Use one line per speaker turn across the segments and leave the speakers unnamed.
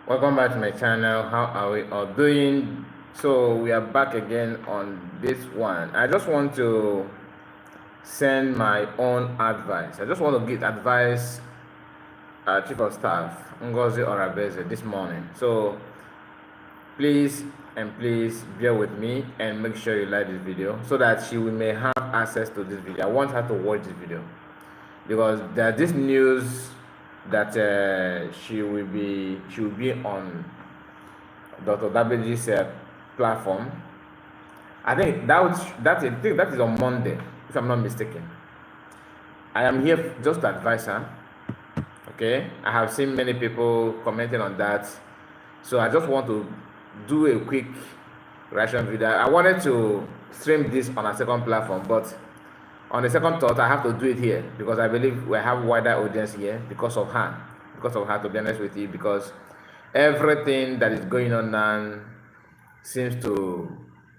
Welcome back to my channel. How are we all doing? So we are back again on this one. I just want to send my own advice. I just want to give advice, Chief of Staff Ngozi Orabueze this morning. So please please bear with me and make sure you like this video so that she may have access to this video. I want her to watch this video because there's this news that she will be on Dr. WG's platform. I think that is on Monday, if I'm not mistaken. I am here just to advise her. Okay, I have seen many people commenting on that, so I just want to do a quick reaction video. I wanted to stream this on a second platform, but on the second thought, I have to do it here because I believe we have wider audience here because of her. To be honest with you, because everything that is going on now seems to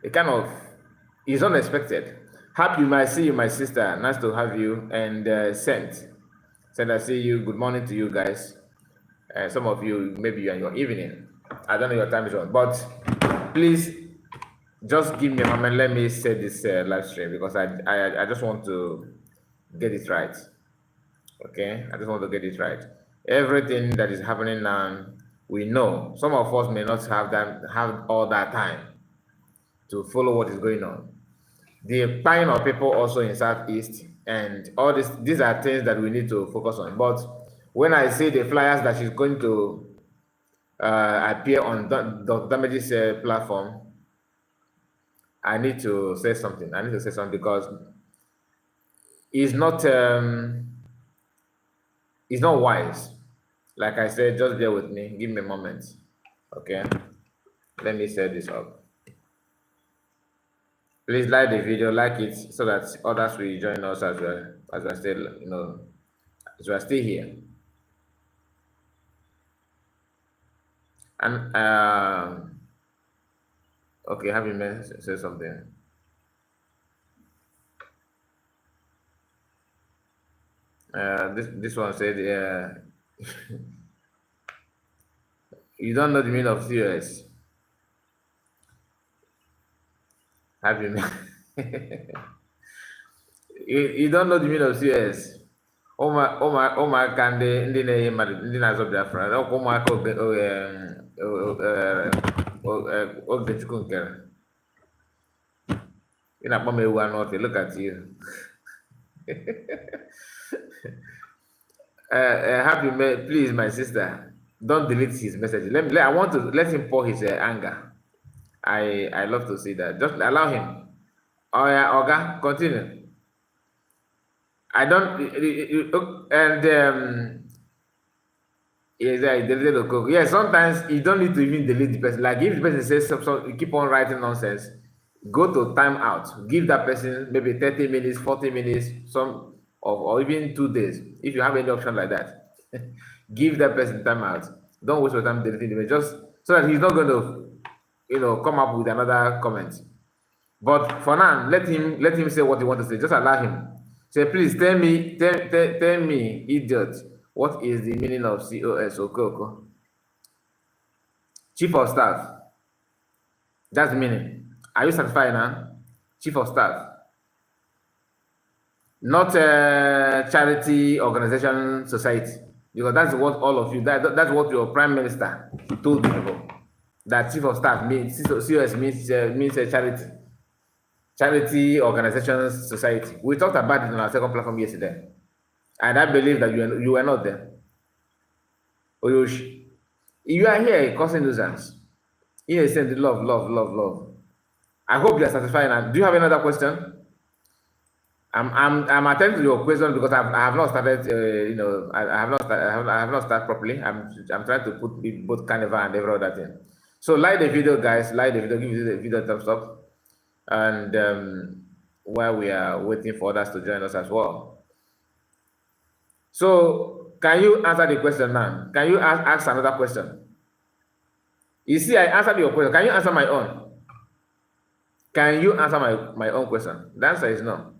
is unexpected. Happy I see you, my sister. Nice to have you. And Saint, I see you. Good morning to you guys. Some of you maybe you're in your evening. I don't know your time zone, but please just give me a moment. Let me say this live stream because I just want to get it right. Okay, I just want to get it right. Everything that is happening now, we know some of us may not have all that time to follow what is going on. The buying of people also in Southeast and all these are things that we need to focus on. But when I see the flyers that she's going to appear on Dr. Damage's platform, I need to say something. Because it's not wise. Like I said, just bear with me. Give me a moment. Okay. Let me set this up. Please like the video, like it, so that others will join us as well, as we're still, as we're still here. And okay, have you say something? This one said, you don't know the meaning of COS. Have you? You don't know the meaning of COS. Ụmụaka ndị na-enye mmadụ ndị na-azọ Biafra ọkwa ụmụaka Ogechukwu nkere ị na-akpọ m ewu anụ ọtị. Look at you. Happy, please, my sister, don't delete his message. I want to let him pour his anger. I love to see that. Just allow him. Oh yeah, Oga, continue. I don't yes, I deleted the code. Yeah, sometimes you don't need to even delete the person. Like if the person says something, you keep on writing nonsense, go to timeout. Give that person maybe 30 minutes, 40 minutes, or even 2 days. If you have any option like that, give that person timeout. Don't waste your time deleting the just so that he's not going to, come up with another comment. But for now, let him say what he wants to say. Just allow him. Say, please tell me, idiot, what is the meaning of COS? Okoko? Chief of Staff. That's the meaning. Are you satisfied now? Chief of Staff. Not charity organization society. Because that's what all of you, that's what your prime minister told people. That Chief of Staff means, COS means charity organizations society. We talked about it on our second platform yesterday, and I believe that you were not there. Oyoshi, you are here causing nuisance. In a sense, love. I hope you are satisfied. Now, do you have another question? I'm attending to your question because I have not started. I have not started properly. I'm trying to put both carnival and every other thing. So like the video, guys. Like the video. Give the video a thumbs up. And while we are waiting for others to join us as well. So can you answer the question now? Can you ask another question? You see, I answered your question. Can you answer my own? Can you answer my own question? The answer is no.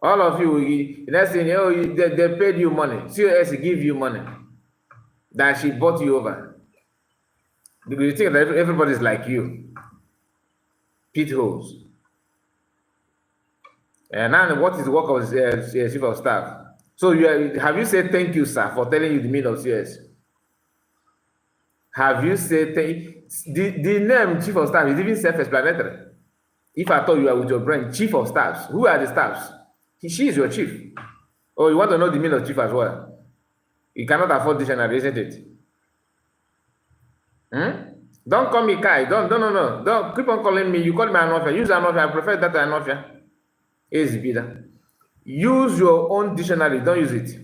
All of you, next thing, they paid you money. COS give you money that she bought you over. Because you think that everybody's like you, pit holes. And now, what is the work of chief of staff? So have you said thank you, sir, for telling you the meaning of CS? Have you said the name chief of staff is even self-explanatory? If I thought you are with your brain, chief of staffs, who are the staffs? She is your chief. Oh, you want to know the meaning of chief as well? You cannot afford dictionary, isn't it? Don't call me Kai. Don't keep on calling me. You call me Anofia. Use Anofia. I prefer that Anofia. Is bida. Use your own dictionary. Don't use it.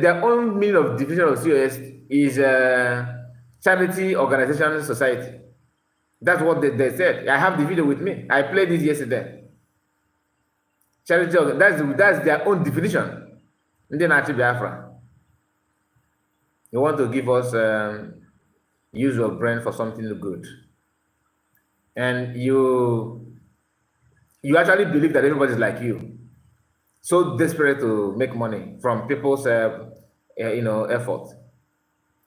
Their own meaning of division of COS is charity organization society. That's what they said. I have the video with me. I played it yesterday. Charity that's their own definition. Ndị na-achị Biafra. You want to give us use your brain for something good, and you actually believe that everybody's like you, so desperate to make money from people's effort.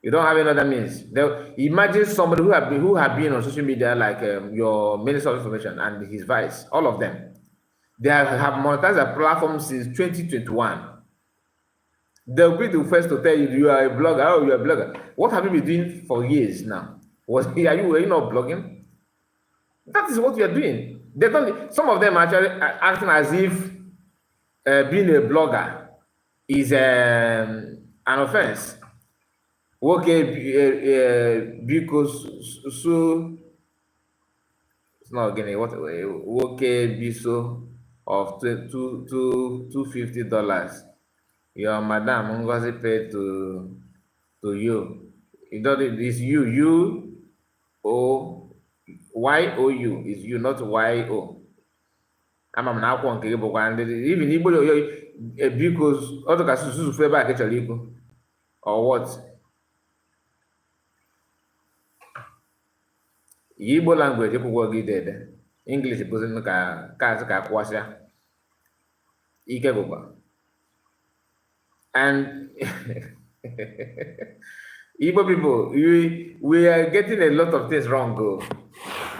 You don't have any other means. Imagine somebody who have been on social media like your Minister of Information and his vice, all of them. They have monetized a platform since 2021. They'll be the first to tell you you are a blogger. Oh, you are a blogger. What have you been doing for years now? Were you not blogging? That is what you are doing. Some of them are actually acting as if being a blogger is an offense. Okay, because so it's not getting what okay, biso of $250. Your madam Ngozi paid to you. It's you o YOU is you, not YO. Ama m na akwụkwọ nke gị bụkwa ndị even Igbo because ọ ka susu ebe a ka chọrọ ikwu or what? Igbo language ekwukwọ gị dede. English bụzi ka akwụwasịa ike bụkwa. And Igbo people, we are getting a lot of things wrong.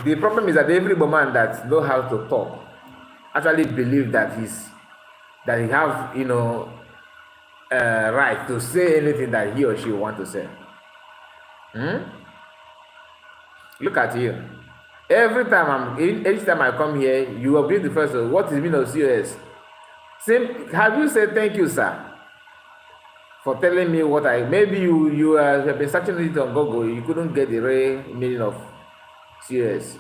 The problem is that every man that knows how to talk actually believe that he have right to say anything that he or she want to say. Look at you. Every time I come here, you will be the first. What is meaning of COS? Have you said thank you, sir, for telling me what maybe you have been searching it on Google, you couldn't get the real meaning of COS.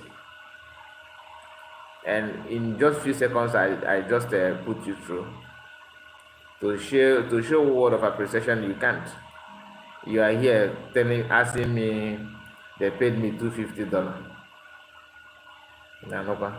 And in just few seconds, I just put you through to show word of appreciation. You can't. You are here asking me they paid me $250. No.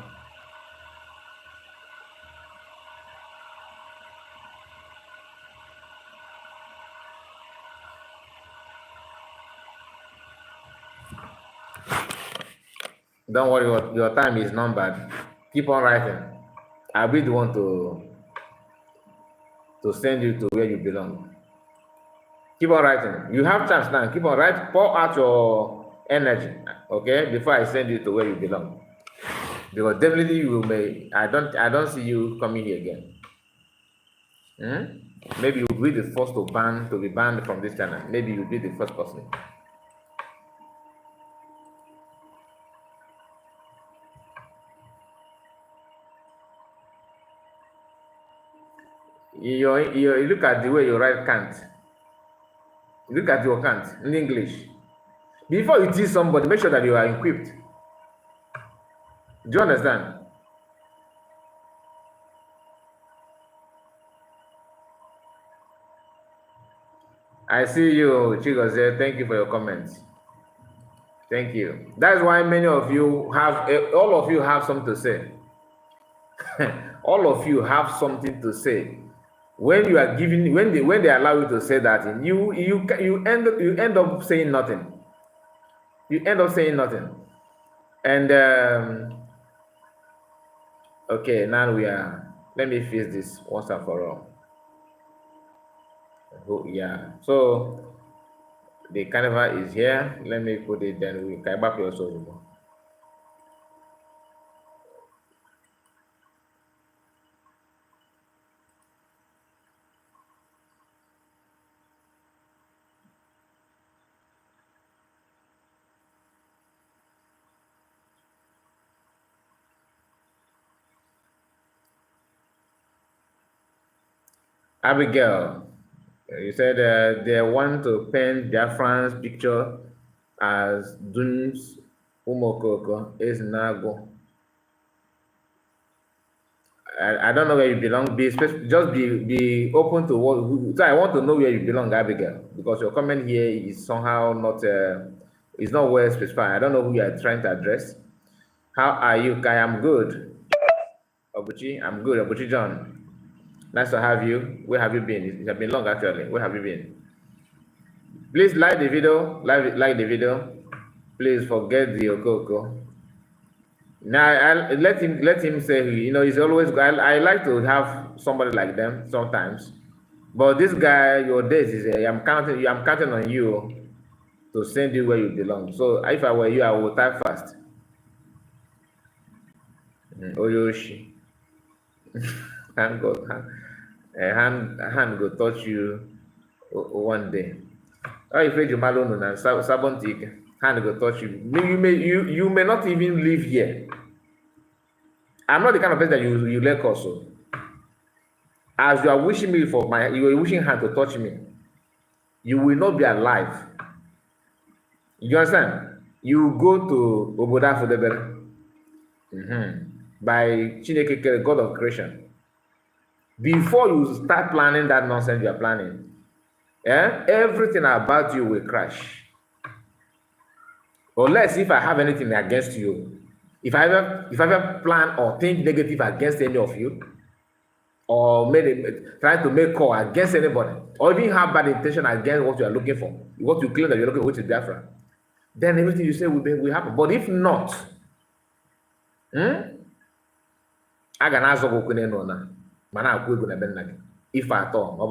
Don't worry, your time is numbered. Keep on writing. I'll be the one to send you to where you belong. Keep on writing. You have chance now. Keep on writing. Pour out your energy, okay? Before I send you to where you belong, because definitely you may. I don't see you coming here again. Maybe you'll be the first to be banned from this channel. Maybe you'll be the first person. You look at the way you write can't. Look at your can't in English. Before you teach somebody, make sure that you are equipped. Do you understand? I see you, Chigoze. Thank you for your comments. Thank you. That's why many of you all of you have something to say. All of you have something to say. When you are giving, when they allow you to say that, you end up saying nothing. You end up saying nothing. And okay, now let me fix this once and for all. Yeah. So The carnival is here. Let me put it, then we can back your soul. Abigail, you said they want to paint Biafran's picture as Dunes Umokoko is Nago. I don't know where you belong. Just be open to what. So I want to know where you belong, Abigail, because your comment here is somehow not is not well specified. I don't know who you are trying to address. How are you, Kai? I'm good. Obuchi, I'm good. Obuchi John, nice to have you. Where have you been? It has been long actually. Where have you been? Please like the video. Like the video. Please forget the Okoko. Now let him say, you know, he's always. I like to have somebody like them sometimes, but this guy, your days is. I'm counting on you to send you where you belong. So if I were you, I would type fast. Oyoshi, hand go touch you one day. Oh, if you malone and Sabotage, hand go touch you. You may not even live here. I'm not the kind of person that you like also. As you are wishing me you are wishing hand to touch me, you will not be alive. You understand? You go to Oboda Fodebere by Chineke, God of creation. Before you start planning that nonsense you are planning, everything about you will crash. Unless if I have anything against you, if I ever plan or think negative against any of you, or try to make call against anybody, or even have bad intention against what you are looking for, what you claim that you're looking for, which is Biafra, then everything you say will happen. But if not, a ga na-azọ okwu n'elu na ma na-akwụ ego na be nna gị ife atọ ọ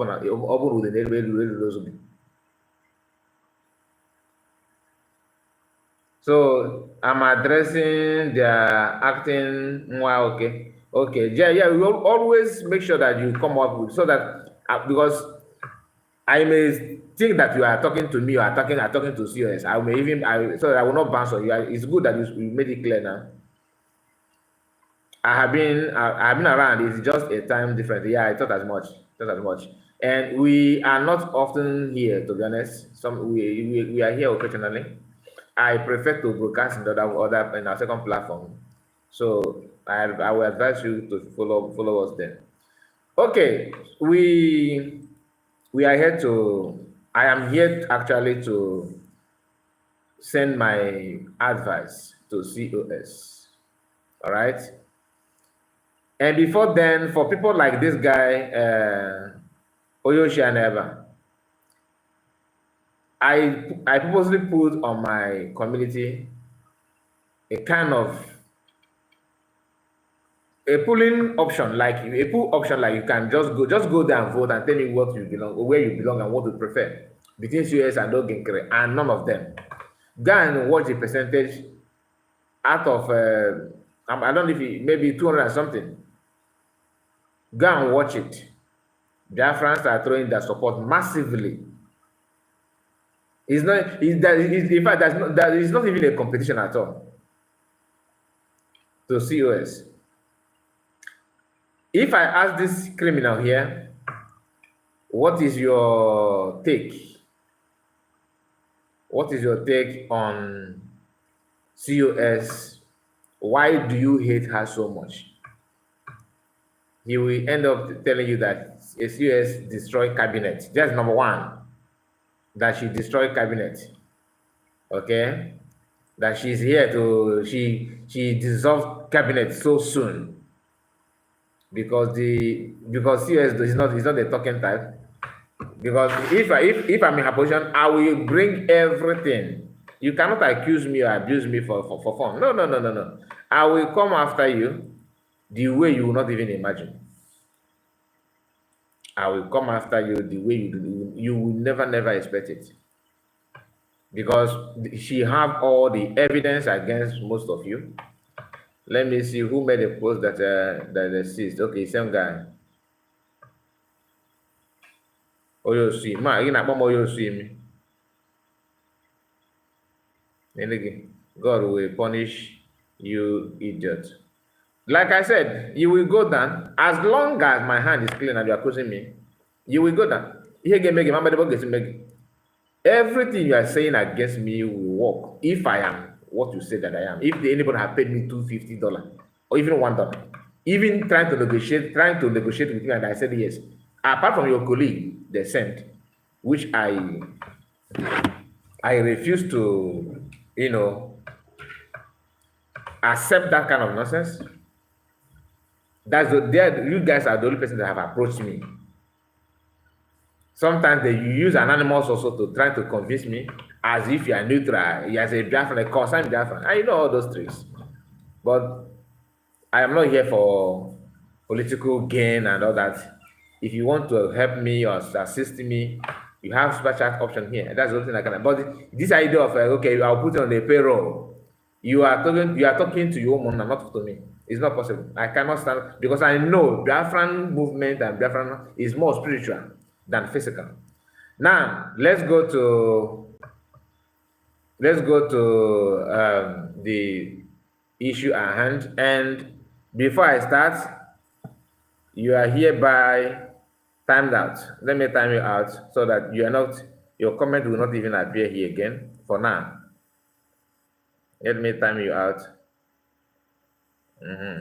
bụrụ ude elu ozu gị. So I'm addressing their acting. Wow, okay. Yeah. We always make sure that you come up with so that because I may think that you are talking to me or are talking to COS. So that I will not bounce on you. It's good that you made it clear now. I have been around. It's just a time difference. Yeah, I thought as much. And we are not often here, to be honest. We are here occasionally. I prefer to broadcast in our second platform. So I will advise you to follow us there. Okay, we are here to. I am here actually to send my advice to COS. All right. And before then, for people like this guy, Oyoshi and Eva, I purposely put on my community a kind of a polling option, like you can just go there and vote and tell me what you belong, or where you belong, and what you prefer between COS and Ogenkere, and none of them. Go and watch the percentage out of I don't know if maybe 200 and something. Go and watch it. Biafrans are throwing their support massively. In fact, there is not even a competition at all to COS. If I ask this criminal here, what is your take? What is your take on COS? Why do you hate her so much? He will end up telling you that a COS destroyed cabinet. That's number one. That she destroyed cabinet. Okay? That she's here to she dissolved cabinet so soon. Because COS is not the talking type. Because if I'm in her position, I will bring everything. You cannot accuse me or abuse me for fun. No. I will come after you the way you will not even imagine. I will come after you the way you will never expect it. because she have all the evidence against most of you. Let me see who made a post that that exists. Okay, same guy. Oyosi, ma, you not Oyosi me. God will punish you, idiot. Like I said, you will go down as long as my hand is clean and you are accusing me. You will go down. Everything you are saying against me will work if I am what you say that I am. If anybody have paid me $250 or even $1, even trying to negotiate with me, and I said yes. Apart from your colleague, they sent, which I refuse to, accept that kind of nonsense. You guys are the only person that have approached me. Sometimes they use anonymous also to try to convince me as if you are neutral, you as a Biafran, a COS, I'm Biafran. I know all those tricks. But I am not here for political gain and all that. If you want to help me or assist me, you have special option here. That's the only thing I can. But this idea of okay, I'll put it on the payroll. You are talking to your mom, not to me. It's not possible. I cannot stand because I know Biafran movement and Biafran is more spiritual than physical. Now let's go to the issue at hand. And before I start, you are hereby timed out. Let me time you out so that your comment will not even appear here again for now. Let me time you out.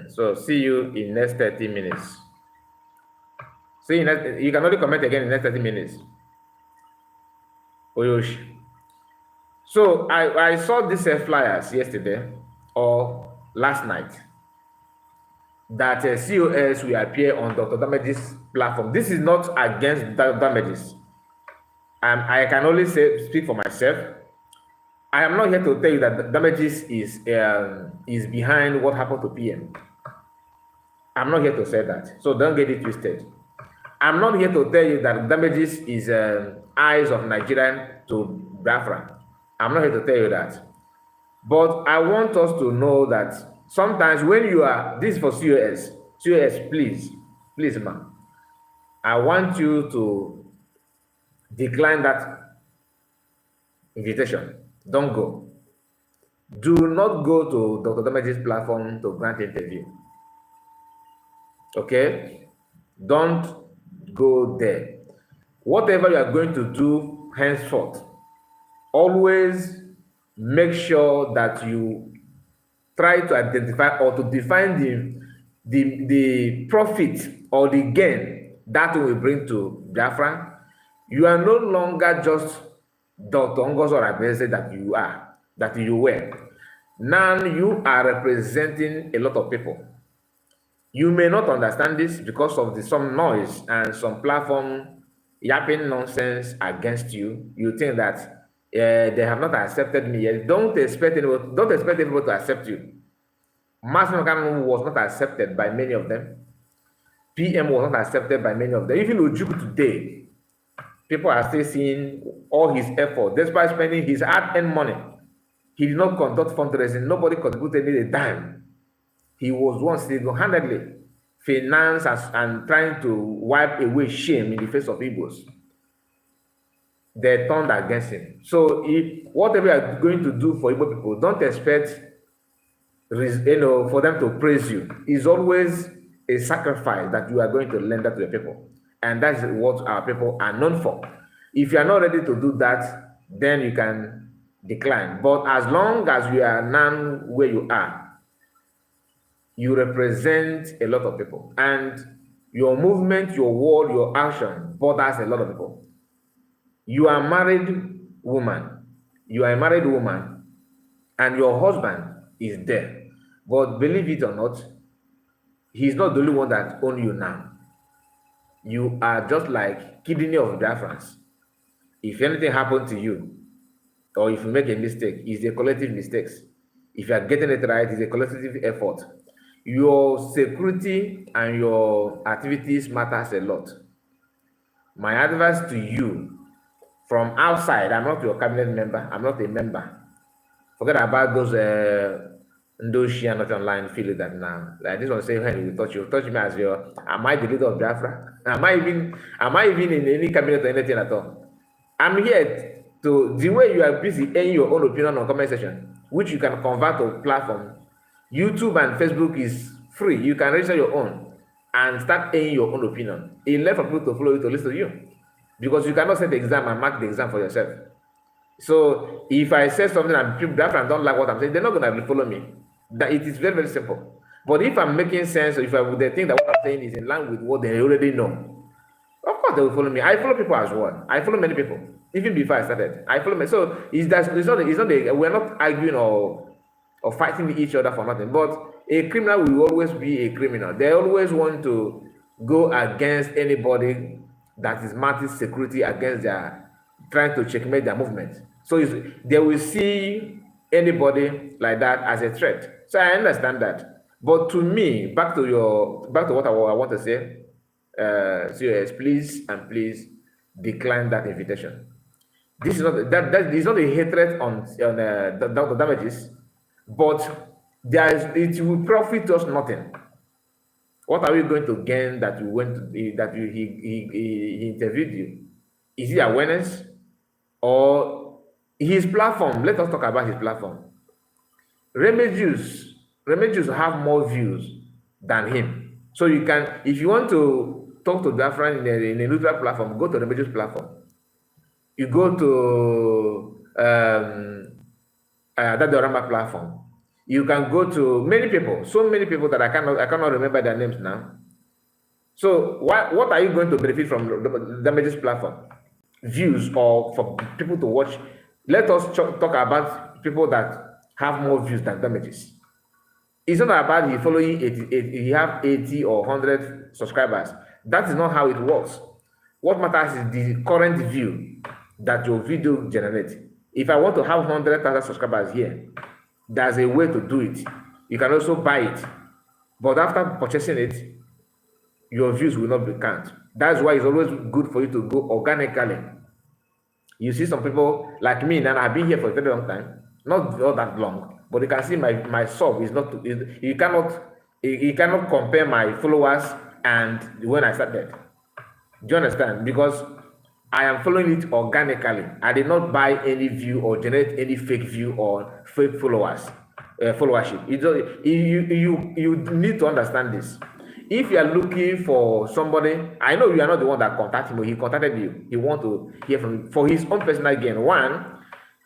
So see you in next 30 minutes. You can only comment again in next 30 minutes. Oyoshi. So I saw these flyers yesterday or last night that COS will appear on Dr. Damage's platform. This is not against Damages. I can only speak for myself. I am not here to tell you that Damages is behind what happened to PM. I'm not here to say that. So don't get it twisted. I'm not here to tell you that Damages is eyes of Nigerian to Biafra. I'm not here to tell you that. But I want us to know that sometimes when you are, this is for COS, please, ma, I want you to decline that invitation. Don't go. Do not go to Dr. Damage's platform to grant interview. Okay? Don't go there. Whatever you are going to do henceforth, always make sure that you try to identify or to define the profit or the gain that will bring to Biafra. You are no longer just Dr. Ngozi Orabueze that you were. Now you are representing a lot of people. You may not understand this because of some noise and some platform yapping nonsense against you. You think that they have not accepted me yet. Don't expect anyone to accept you. Master was not accepted by many of them. PM was not accepted by many of them. Even Ojukwu today, people are still seeing all his effort. Despite spending his hard-earned money, he did not conduct fundraising. Nobody contributed a dime. He was once single-handedly financed and trying to wipe away shame in the face of Igbos. They turned against him. So whatever you are going to do for Igbo people, don't expect for them to praise you. It's always a sacrifice that you are going to render to the people. And that's what our people are known for. If you are not ready to do that, then you can decline. But as long as you are now where you are, you represent a lot of people. And your movement, your word, your action bothers a lot of people. You are a married woman. And your husband is there. But believe it or not, he's not the only one that owns you now. You are just like kidney of Biafrans. If anything happened to you, or if you make a mistake, it's a collective mistake. If you are getting it right, it's a collective effort. Your security and your activities matters a lot. My advice to you, from outside. I'm not your cabinet member. I'm not a member. Forget about those she are not online feel that now. Like this one say, hey, you touch me as your, am I the leader of Biafra? Am I even in any cabinet or anything at all? I'm here to, the way you are busy airing your own opinion on comment section, which you can convert to platform. YouTube and Facebook is free. You can register your own and start airing your own opinion. It left for people to follow you, to listen to you. Because you cannot set the exam and mark the exam for yourself. So if I say something and people don't like what I'm saying, they're not going to follow me. That it is very, very simple. But if I'm making sense, or if they think that what I'm saying is in line with what they already know, of course they will follow me. I follow people as well. I follow many people. Even before I started, I follow me. So we're not arguing or fighting each other for nothing. But a criminal will always be a criminal. They always want to go against anybody that is mounting security against their, trying to checkmate their movement. So they will see anybody like that as a threat. So I understand that. But to me, back to what I want to say, COS, please decline that invitation. This is not that is not a hatred on the damages, but it will profit us nothing. What are we going to gain that you went to, he interviewed you? Is it awareness or his platform? Let us talk about his platform. Remedios have more views than him. So you can, if you want to talk to Biafran in a neutral platform, go to the Remedios platform. You go to that Dorama platform. You can go to many people, so many people that I cannot remember their names now. So what are you going to benefit from the Damages platform? Views, or for people to watch? Let us talk about people that have more views than Damages. It's not about he following 80, he have 80 or 100 subscribers. That is not how it works. What matters is the current view that your video generates. If I want to have 100,000 subscribers here, there's a way to do it. You can also buy it, but after purchasing it, your views will not be counted. That's why it's always good for you to go organically. You see some people like me, and I've been here for a very long time, not that long, but you can see my sub is not. You cannot compare my followers and when I started. Do you understand? Because I am following it organically. I did not buy any view or generate any fake view or fake followers, followership. You need to understand this. If you are looking for somebody, I know you are not the one that contacted him. He contacted you. He wants to hear from you for his own personal gain. One,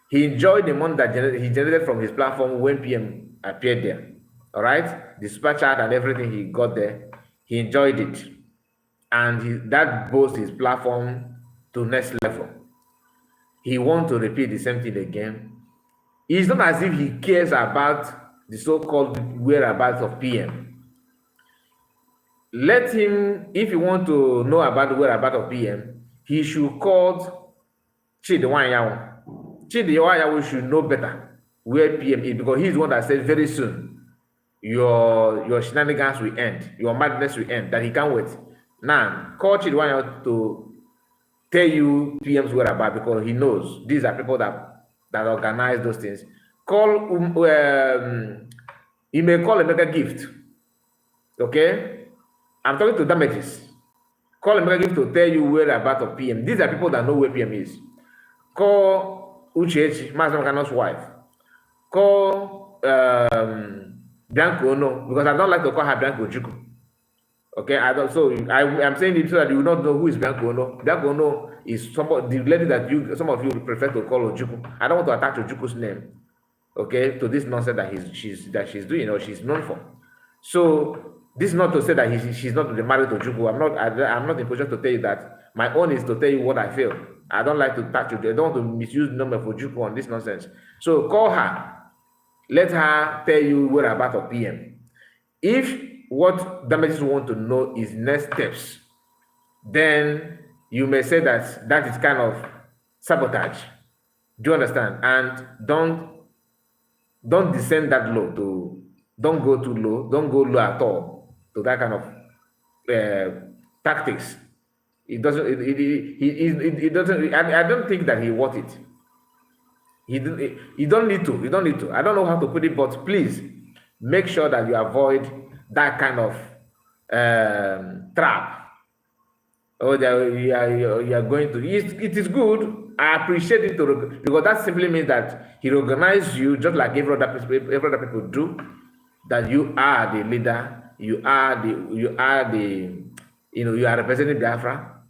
he enjoyed the money that he generated from his platform when PM appeared there. All right, the super chat and everything he got there, he enjoyed it, and that boosts his platform to next level. He wants to repeat the same thing again. It's not as if he cares about the so-called whereabouts of PM. Let him, if you want to know about the whereabouts of PM, he should call Chidiwanyawo. Chidiwanyawo should know better where PM is, because he's the one that said very soon your shenanigans will end, your madness will end, that he can't wait. Now, call Chidiwanyawo to tell you PM's whereabouts, because he knows these are people that organize those things. Call you may call a mega gift. Okay, I'm talking to damages. Call a mega gift to tell you whereabouts of PM. These are people that know where PM is. Call Uchechi, Master Mekano's wife. Call Bianco Ono, because I don't like to call her Bianco Juku. Okay, I'm saying it so that you will not know who is Bianco Ono. Bianco Ono is the lady that some of you prefer to call Ojuku. I don't want to attach Ojuku's name, okay, to this nonsense that she's doing or she's known for. So this is not to say that she's not married to Ojuku. I'm not in position to tell you that. My own is to tell you what I feel. I don't like to touch you. I don't want to misuse the number for Ojuku on this nonsense. So call her. Let her tell you whereabouts of PM. If what damages want to know is next steps, then you may say that is kind of sabotage. Do you understand? And don't descend that low don't go too low, don't go low at all to that kind of tactics. It doesn't. It doesn't. I don't think that he want it. You don't need to. You don't need to. I don't know how to put it, but please make sure that you avoid that kind of trap. Oh, you are going to. It is good. I appreciate it because that simply means that he recognizes you just like every other people do. That you are the leader. You are the. You are representing Biafra,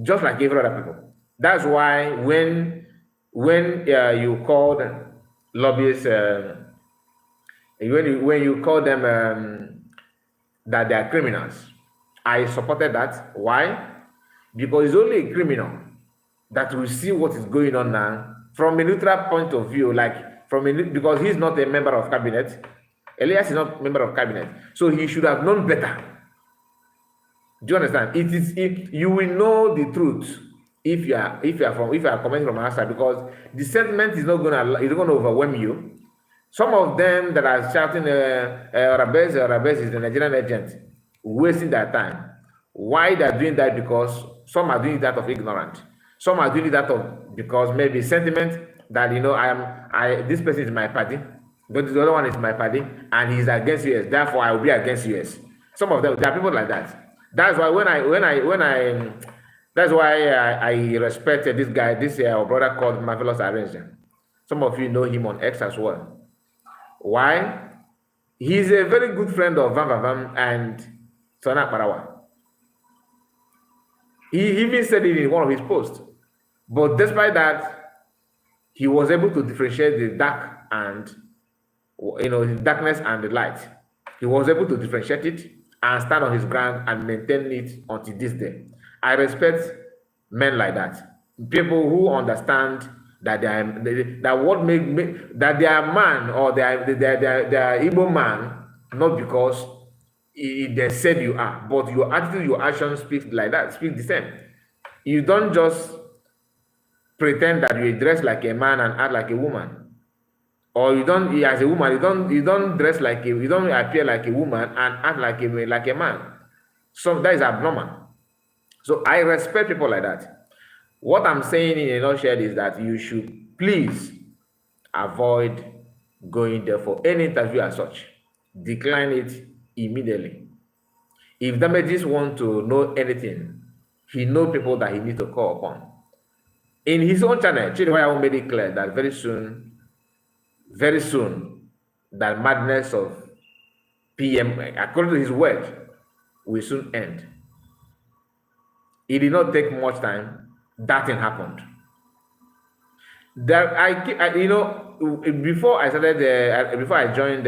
just like every other people. That's why when you called lobbyists, when you call them that they are criminals, I supported that. Why? Because it's only a criminal that will see what is going on now from a neutral point of view, because he's not a member of cabinet. Elias is not a member of cabinet, so he should have known better. Do you understand? You will know the truth if you are coming from outside, because the sentiment is not gonna overwhelm you. Some of them that are shouting Orabueze is the Nigerian agent, wasting their time. Why they are doing that? Because some are doing that of ignorance. Some are doing that because maybe sentiment that this person is my party, but the other one is my party, and he's against US. Therefore, I will be against US. Some of them, there are people like that. That's why that's why I respect this guy, our brother called Marvelous Arranger. Some of you know him on X as well. Why? He's a very good friend of Van Van and Sona Parawa. He even said it in one of his posts. But despite that, he was able to differentiate the dark and the darkness and the light. He was able to differentiate it and stand on his ground and maintain it until this day. I respect men like that. People who understand that they are man, or they are Igbo man, not because they said you are, but your attitude, your actions speak like that, speak the same. You don't just pretend that you dress like a man and act like a woman. Or you don't, as a woman, you don't dress like you don't appear like a woman and act like a man. So that is abnormal. So I respect people like that. What I'm saying in a nutshell is that you should please avoid going there for any interview as such. Decline it immediately. If Damages want to know anything, he knows people that he needs to call upon. In his own channel, Chidwaya made it clear that very soon, that madness of PM, according to his word, will soon end. It did not take much time. That thing happened. That before I joined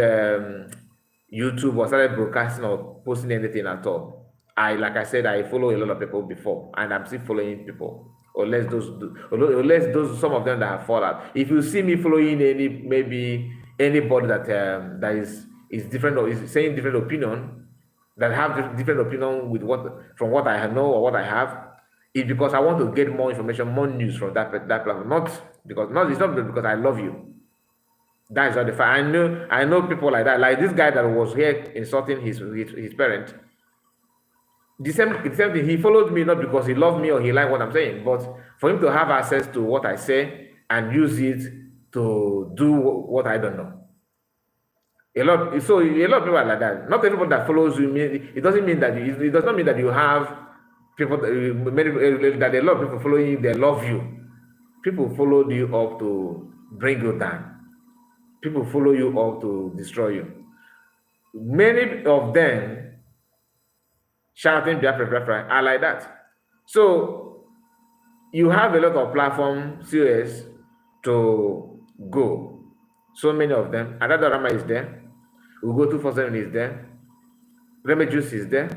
YouTube or started broadcasting or posting anything at all, like I said, I follow a lot of people before, and I'm still following people. Unless those some of them that have fallen out. If you see me following anybody that is different or is saying different opinion, that have different opinion from what I know or what I have, it's because I want to get more information, more news from that platform. It's not because I love you. That is not the fact. I know people like that. Like this guy that was here insulting his parent. The same thing. He followed me not because he loved me or he liked what I'm saying, but for him to have access to what I say and use it to do what I don't know. A lot of people are like that. Not everybody that follows you, it doesn't mean that it does not mean that you have people that a lot of people follow you, they love you. People followed you up to bring you down. People follow you up to destroy you. Many of them shouting Biafra are like that. So you have a lot of platform COS to go. So many of them. Another Rama is there. Ugo 247 is there. Reme Juice is there.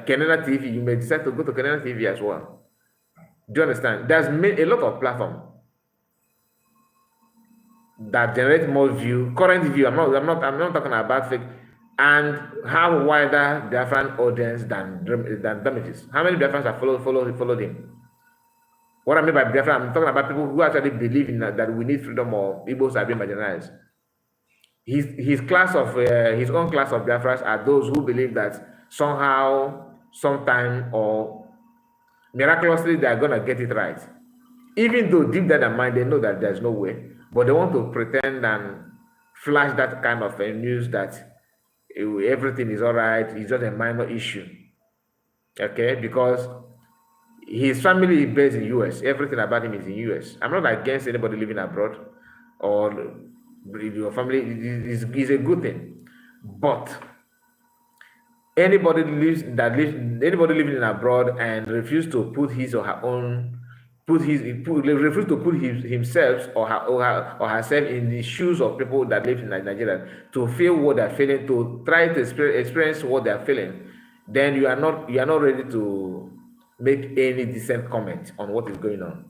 Kenena TV, you may decide to go to Kenena TV as well. Do you understand? There's a lot of platforms that generate more view, current view. I'm not talking about fake, and have wider Biafran audience than Damages. How many Biafrans have followed him? What I mean by Biafran, I'm talking about people who actually believe in that we need freedom or Igbos are being marginalized. His own class of Biafrans are those who believe that somehow, sometime, or miraculously they are going to get it right. Even though deep down their mind they know that there's no way, but they want to pretend and flash that kind of news that everything is all right, it's just a minor issue. Okay, because his family is based in US. Everything about him is in US. I'm not against anybody living abroad, or your family is a good thing, but anybody living in abroad and refuse to put his or her own refuse to put himself or herself in the shoes of people that live in Nigeria, to feel what they're feeling, to try to experience what they're feeling, then you are not ready to make any decent comment on what is going on.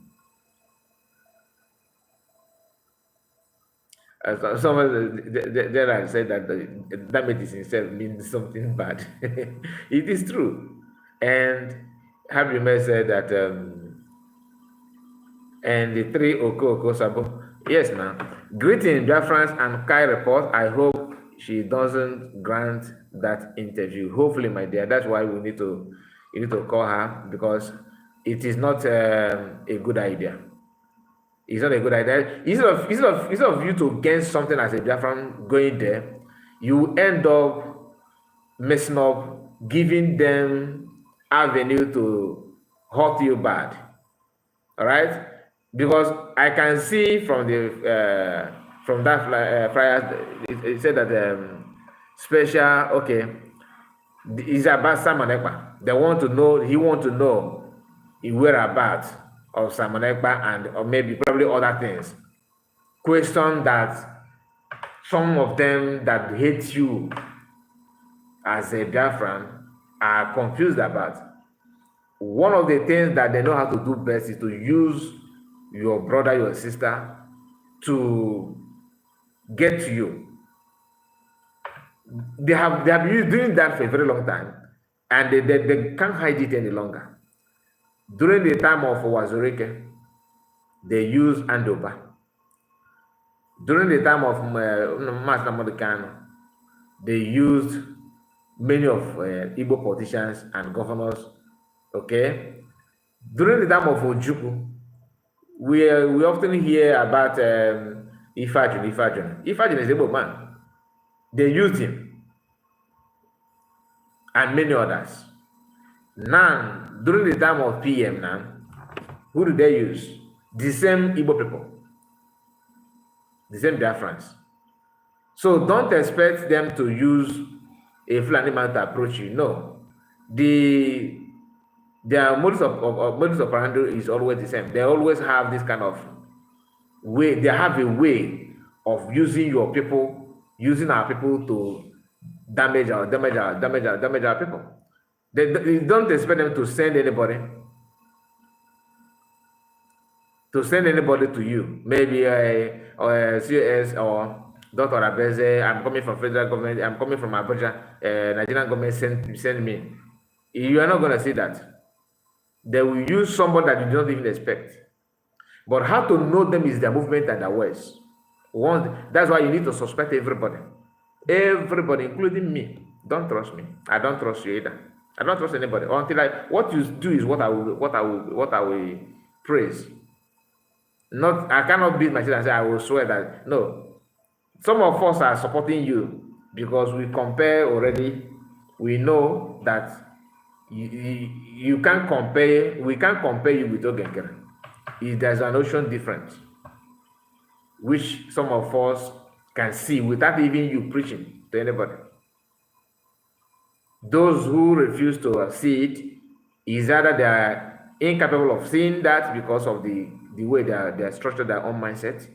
Someone there I said that the damage itself means something bad. It is true. And Happy May said that and the three Oko Sabo. Yes, now. Greeting Biafrans and Kai report. I hope she doesn't grant that interview. Hopefully, my dear. That's why you need to call her, because it is not a good idea. It's not a good idea. Instead of you to gain something as a Biafran going there, you end up messing up, giving them avenue to hurt you bad. All right, because I can see from the from that flyer, it said that special. Okay, it's about Simon Ekpa. They want to know. He want to know the whereabouts of Simon Ekpa, and or maybe probably other things. Question that some of them that hate you as a Biafran are confused about. One of the things that they know how to do best is to use your brother, your sister, to get to you. They have been doing that for a very long time, and they can't hide it any longer. During the time of Wazurike, they used Andoba. During the time of Mas Namodekano, they used many of Igbo politicians and governors. Okay, during the time of Ojukwu, we often hear about Ifajun. Ifajun is a Igbo man. They used him and many others. Now, during the time of PM, now, who do they use? The same Igbo people, the same Biafrans. So don't expect them to use a Fulani man to approach you. No, their modus operandi is always the same. They always have this kind of way. They have a way of using your people, using our people to damage our people. They don't expect them to send anybody to you. Maybe a COS or Dr. Orabueze. I'm coming from federal government. I'm coming from Abuja. Nigerian government send me. You are not going to see that. They will use somebody that you don't even expect. But how to know them is their movement and their words. That's why you need to suspect everybody. Everybody, including me. Don't trust me. I don't trust you either. I don't trust anybody. What you do is what I will praise. I cannot beat myself and say I will swear that. No. Some of us are supporting you because we compare already. We know that you can't compare. We can't compare you with Ogenkere. There's an ocean difference, which some of us can see without even you preaching to anybody. Those who refuse to see it is either they are incapable of seeing that because of the way they are structured their own mindset,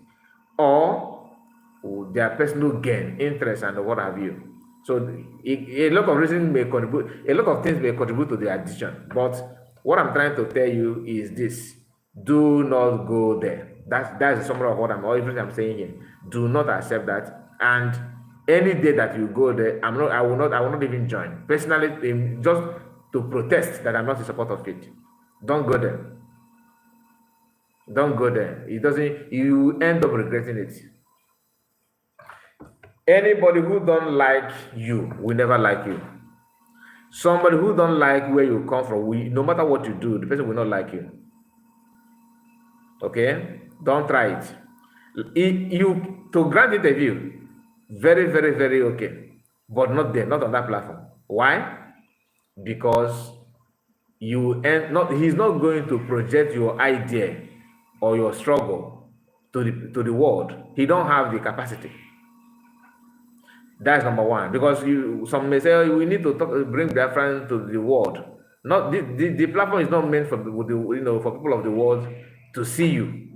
or their personal gain, interest, and what have you. So a lot of reasons may contribute, a lot of things may contribute to the addiction. But what I'm trying to tell you is this: do not go there. That's the summary of what everything I'm saying here. Do not accept that. And any day that you go there, I will not even join. Personally, just to protest that I'm not in support of it. Don't go there. Don't go there. You end up regretting it. Anybody who don't like you will never like you. Somebody who don't like where you come from, no matter what you do, the person will not like you. Okay? Don't try it. You to grant interview, very, very, very okay. But not there, not on that platform. Why? Because he's not going to project your idea or your struggle to the world. He don't have the capacity. That's number one. Because some may say, we need to bring Biafran to the world. Not the platform is not meant for for people of the world to see you.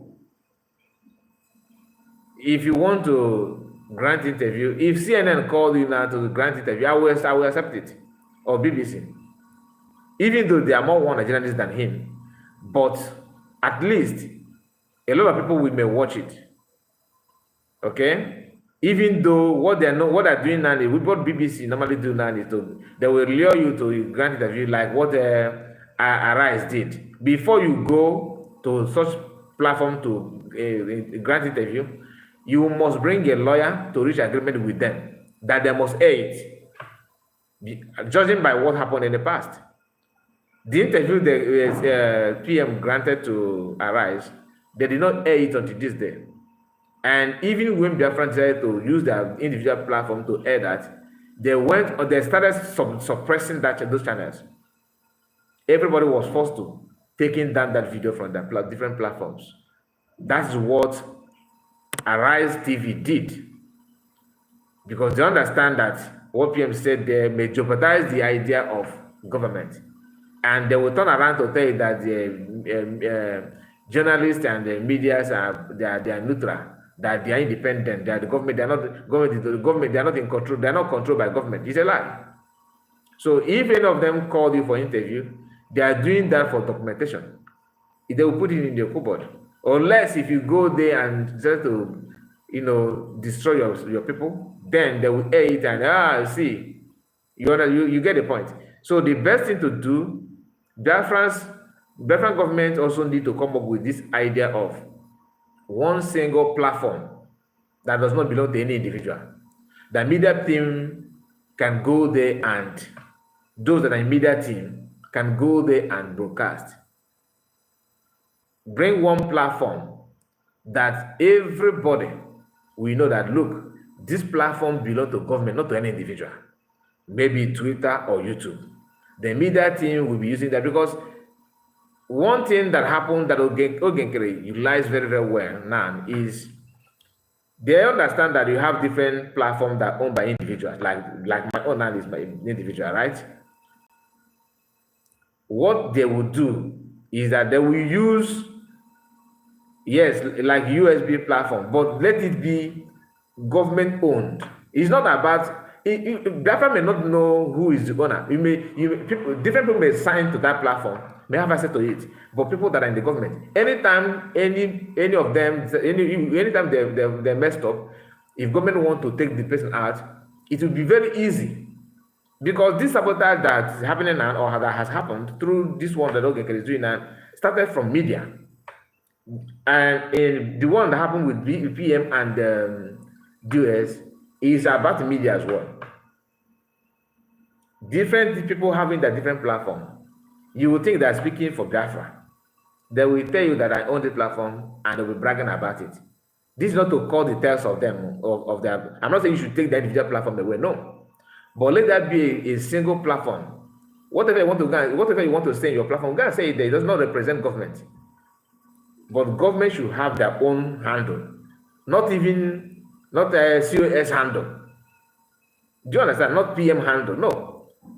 If you want to grant interview, if CNN called you now to grant interview, I will accept it, or BBC. Even though they are more wanted journalists than him, but at least a lot of people may watch it. Okay? Even though what they're doing now, what BBC normally do now is they will lure you to grant interview like what Arise did. Before you go to such platform to grant interview, you must bring a lawyer to reach agreement with them that they must air it, judging by what happened in the past. The interview the PM granted to Arise, they did not air it until this day. And even when Biafran decided to use their individual platform to air that, they started suppressing those channels. Everybody was forced to taking down that video from their different platforms. That's what Arise TV did, because they understand that what PM said there may jeopardize the idea of government, and they will turn around to tell you that the journalists and the media they are neutral, that they are independent, they are the government, they are not government, they are not in control, they are not controlled by government. It's a lie. So if any of them called you for interview, they are doing that for documentation. They will put it in their cupboard. Unless if you go there and try to, destroy your people, then they will air it and see, you get the point. So the best thing to do, Biafran government also need to come up with this idea of one single platform that does not belong to any individual. The media team can go there, and those that are in media team can go there and broadcast. Bring one platform that everybody will know that, look, this platform belongs to government, not to any individual. Maybe Twitter or YouTube. The media team will be using that, because one thing that happened that Ogenkere utilized very, very well now is they understand that you have different platforms that are owned by individuals, like my own now is by individual, right? What they will do is that they will use, yes, like USB platform, but let it be government owned. It's not about Biafra may not know who is the owner. Different people may sign to that platform, may have access to it, but people that are in the government, anytime any of them, anytime they messed up, if government want to take the person out, it will be very easy, because this sabotage that's happening now, or that has happened through this one that Ogenkere is doing now, started from media, and the one that happened with PM and DOS is about the media as well. Different people having their different platform. You will think they're speaking for Biafra. They will tell you that I own the platform, and they will be bragging about it. This is not to call the tales of them, of their. I'm not saying you should take the individual platform away, no. But let that be a single platform. Whatever you want to say in your platform, you gotta say it there. It does not represent government. But government should have their own handle, not a COS handle. Do you understand? Not PM handle, no.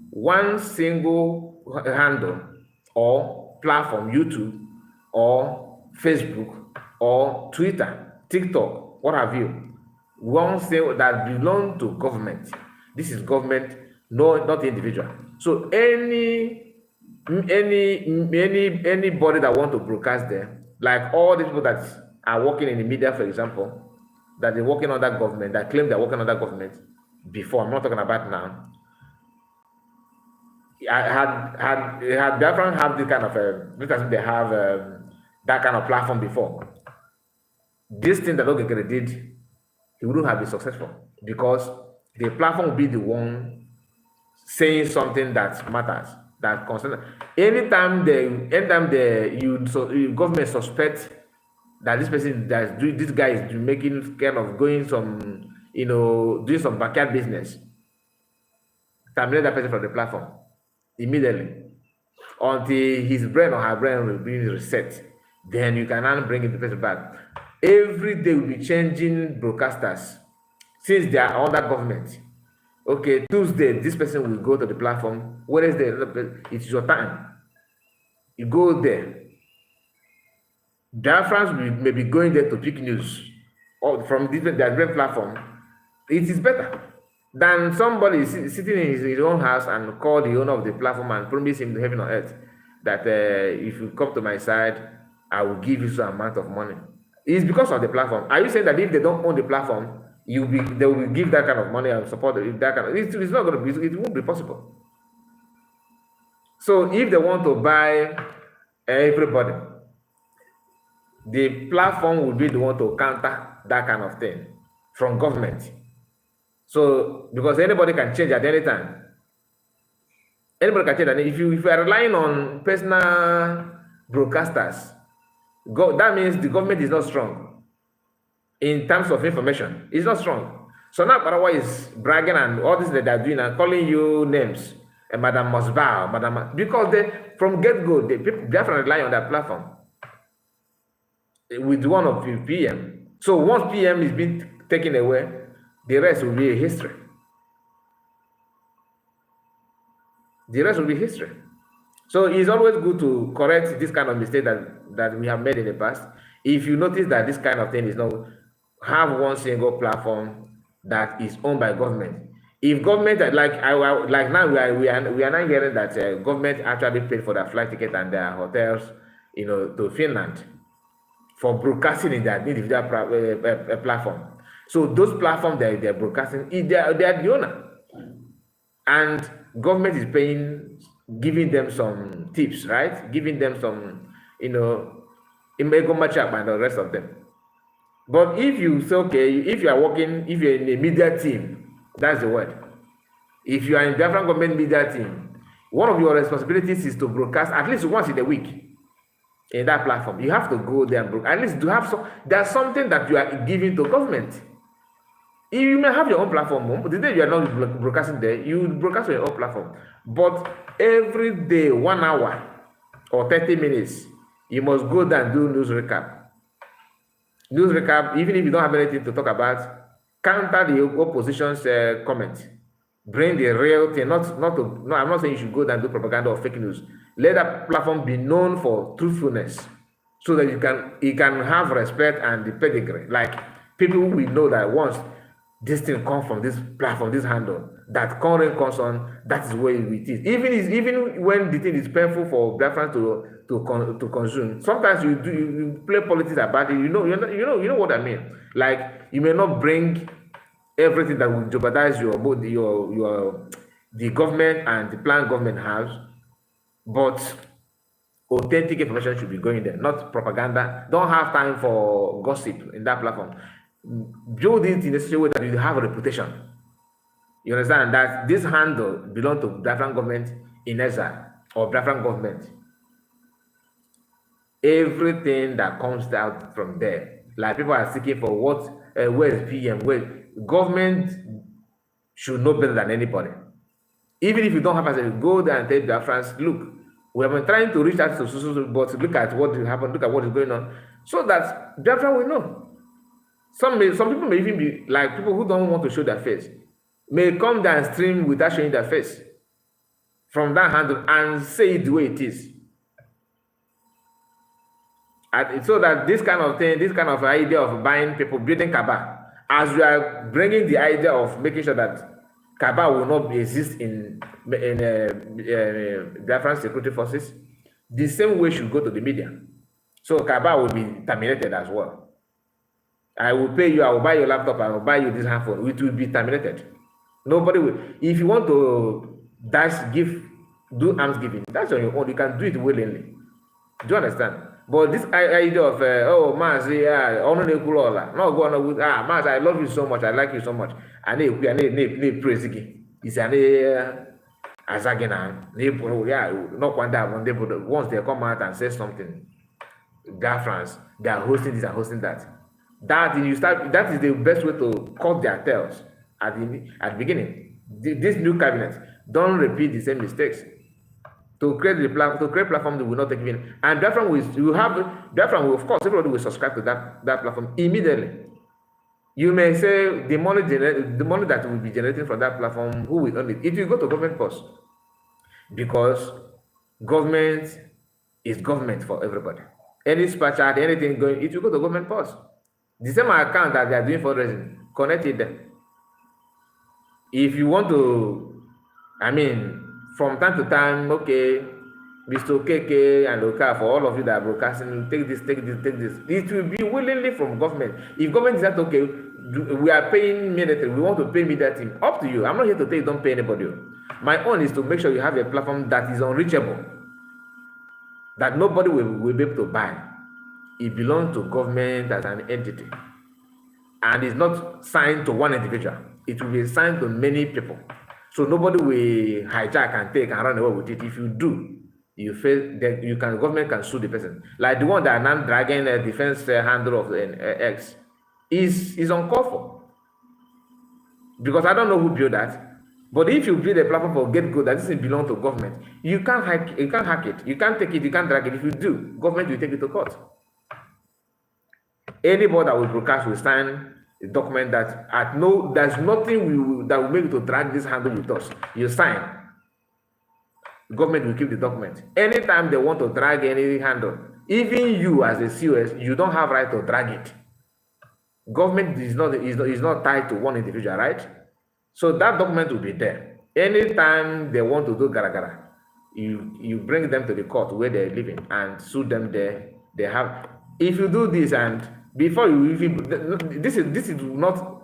One single handle or platform, YouTube or Facebook or Twitter, TikTok, what have you. One thing that belongs to government. This is government, no, not individual. So anybody that want to broadcast there, like all the people that are working in the media, for example, that they're working under government, that claim they're working under government before, I'm not talking about now. Had Biafran have this kind of because they have that kind of platform before, this thing that Ogenkere did, he wouldn't have been successful, because the platform will be the one saying something that matters, that concerns. Anytime government suspect that this person that's doing, this guy is making kind of going some, doing some backyard business, terminate that person from the platform immediately until his brain or her brain will be reset. Then you can now bring the person back. Every day we'll be changing broadcasters since they are under government. Okay, Tuesday, this person will go to the platform. Wednesday, it's your time. You go there. Biafrans may be going there to pick news or from their different platform. It is better than somebody sitting in his own house and call the owner of the platform and promise him the heaven on earth that if you come to my side, I will give you some amount of money. It's because of the platform. Are you saying that if they don't own the platform, they will give that kind of money and support that kind of? It's not going to be. It won't be possible. So if they want to buy everybody, the platform will be the one to counter that kind of thing from government. So because anybody can change at any time. Anybody can change. And if you are relying on personal broadcasters, that means the government is not strong in terms of information. It's not strong. So now Paraguay is bragging and all this that they're doing and calling you names, and Madam Mosba, Madam, because from get-go, they have to rely on that platform with one of PM. So once PM is being taken away, the rest will be history. The rest will be history. So it's always good to correct this kind of mistake that we have made in the past. If you notice that this kind of thing is not, have one single platform that is owned by government. If government, like now we are now hearing that government actually paid for their flight ticket and their hotels, to Finland for broadcasting in their individual platform. So those platforms that they're broadcasting, they are the owner, and government is paying, giving them some tips, right? Giving them some, imego matchup and the rest of them. But if you say, okay, if you are working, if you're in a media team, that's the word. If you are in different government media team, one of your responsibilities is to broadcast at least once in a week in that platform. You have to go there and broadcast. At least to have there's something that you are giving to government. You may have your own platform, but the day you are not broadcasting there, you broadcast on your own platform. But every day, 1 hour or 30 minutes, you must go there and do news recap. News recap, even if you don't have anything to talk about, counter the opposition's comment. Bring the real thing. I'm not saying you should go there and do propaganda or fake news. Let that platform be known for truthfulness, so that you can have respect and the pedigree. Like people will know that once this thing comes from this platform, this handle, that current comes on, that is where it is. Even when the thing is painful for Biafrans to consume, sometimes you play politics about it. You know what I mean. Like you may not bring everything that will jeopardize the government and the plan government has, but authentic information should be going there, not propaganda. Don't have time for gossip in that platform. Build it in a such a way that you have a reputation. You understand that this handle belongs to Biafran government in exile or Biafran government. Everything that comes out from there, like people are seeking for where is PM, where government should know better than anybody. Even if you don't have a go there and tell Biafrans, look, we have been trying to reach out to social, but look at what happened, look at what is going on, so that Biafra will know. Some people may even be like people who don't want to show their face, may come down and stream without showing their face from that handle and say it the way it is. And so that this kind of thing, this kind of idea of buying people, building Kaba, as we are bringing the idea of making sure that Kaba will not exist in Biafran security forces, the same way should go to the media. So Kaba will be terminated as well. I will pay you, I will buy your laptop, I will buy you this handphone. It will be terminated. Nobody will. If you want to do arms giving, that's on your own. You can do it willingly. Do you understand? But this idea of Maz, no go on with Maz, I love you so much, I like you so much. And they praise again. It's an as again, yeah, not one that one day, but once they come out and say something, Biafrans, they are hosting this and hosting that. That is the best way to cut their tails at the beginning. This new cabinet, don't repeat the same mistakes. To create platform that will not take in, and Biafran will, of course, everybody will subscribe to that platform immediately. You may say the money that will be generating from that platform, who will own it? It will go to government first, because government is government for everybody. Any splash ad, anything going, it will go to government first. The same account that they are doing fundraising, connect it there. If you want to, from time to time, okay, Mr. KK and Oka, for all of you that are broadcasting, take this. It will be willingly from government. If government is that, okay, we are paying military, we want to pay media team, up to you. I'm not here to tell you don't pay anybody. My own is to make sure you have a platform that is unreachable, that nobody will be able to buy. It belongs to government as an entity, and it's not signed to one individual. It will be signed to many people. So nobody will hijack and take and run away with it. If you do, you face that government can sue the person. Like the one that now dragging a defense handle of an X is uncalled for. Because I don't know who built that. But if you build a platform for get good that doesn't belong to government, you can't hack it, you can't take it, you can't drag it. If you do, government will take it to court. Anybody that will broadcast will sign a document that there's nothing that will make you to drag this handle with us. You sign. The government will keep the document. Anytime they want to drag any handle, even you as a COS, you don't have right to drag it. Government is not tied to one individual, right? So that document will be there. Anytime they want to do gara, you bring them to the court where they're living and sue them there. They have. If you do this, and before you even, this is not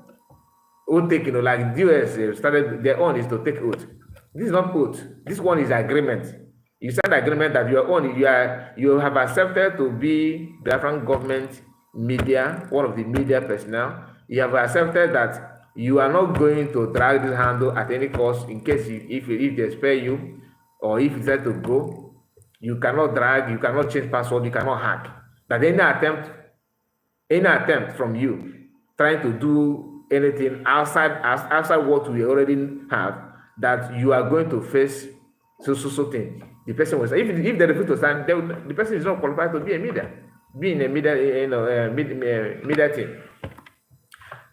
oath taking, like the US started their own is to take oath. This is not oath. This one is agreement. You sign agreement that you have accepted to be the Biafran government media, one of the media personnel. You have accepted that you are not going to drag this handle at any cost in case if they spare you, or if you decide to go, you cannot drag, you cannot change password, you cannot hack. That any attempt from you trying to do anything outside what we already have, that you are going to face so thing. The person will say, if they refuse to sign, the person is not qualified to be in a media team.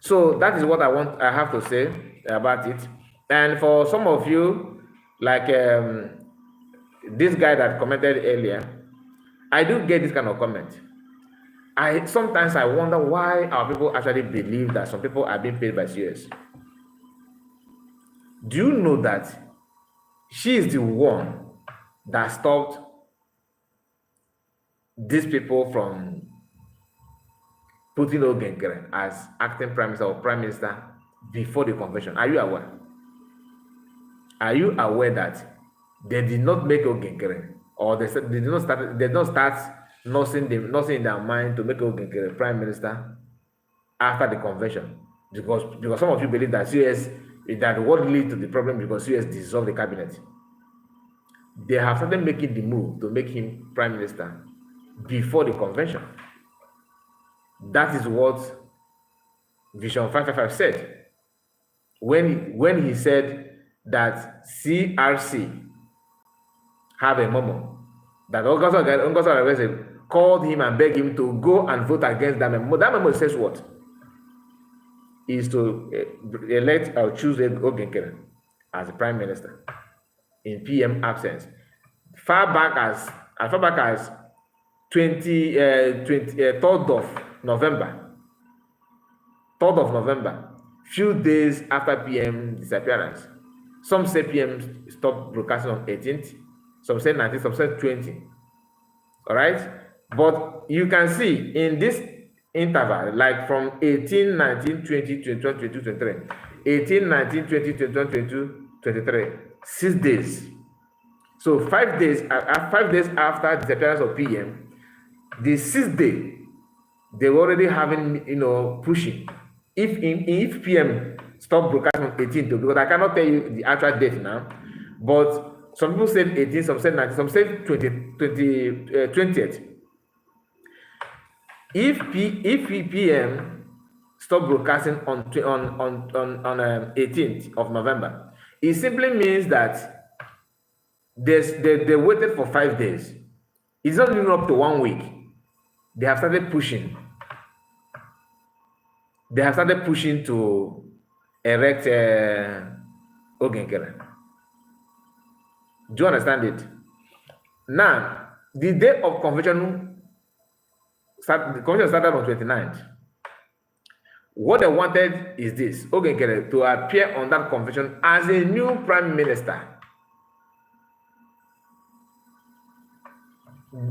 So that is what I have to say about it. And for some of you, like this guy that commented earlier, I do get this kind of comment. Sometimes I wonder why our people actually believe that some people are being paid by COS. Do you know that she is the one that stopped these people from putting Ogenkere as acting prime minister or prime minister before the convention? Are you aware? Are you aware that they did not make Ogenkere, or they did not start nothing in their mind to make Ogenkere prime minister after the convention? Because some of you believe that COS, that what lead to the problem because COS dissolved the cabinet. They have started making the move to make him prime minister before the convention. That is what Vision 555 said when he said that CRC have a memo that Ngozi called him and begged him to go and vote against that memo. That memo says what? Is to elect or choose Ogenkere as the prime minister in PM absence. Far back as 3rd of November. 3rd of November, few days after PM disappearance. Some say PM stopped broadcasting on 18th, some say 19th, some say 20th. All right? But you can see in this interval, like from 18, 19, 20, 21, 22, 23, 18, 19, 20, 21, 22, 23, 6 days. So 5 days after the disappearance of PM, the 6th day, they were already having, pushing. If PM stopped broadcasting on 18th, because I cannot tell you the actual date now, But some people said 18, some said 19, some said 20th. If PPM stop broadcasting on 18th of November, it simply means that they waited for 5 days. It's not even up to 1 week. They have started pushing. They have started pushing to erect Ogenkere. Do you understand it? Now, the day of convention, the convention started on 29th. What they wanted is this: Ogenkere to appear on that convention as a new prime minister.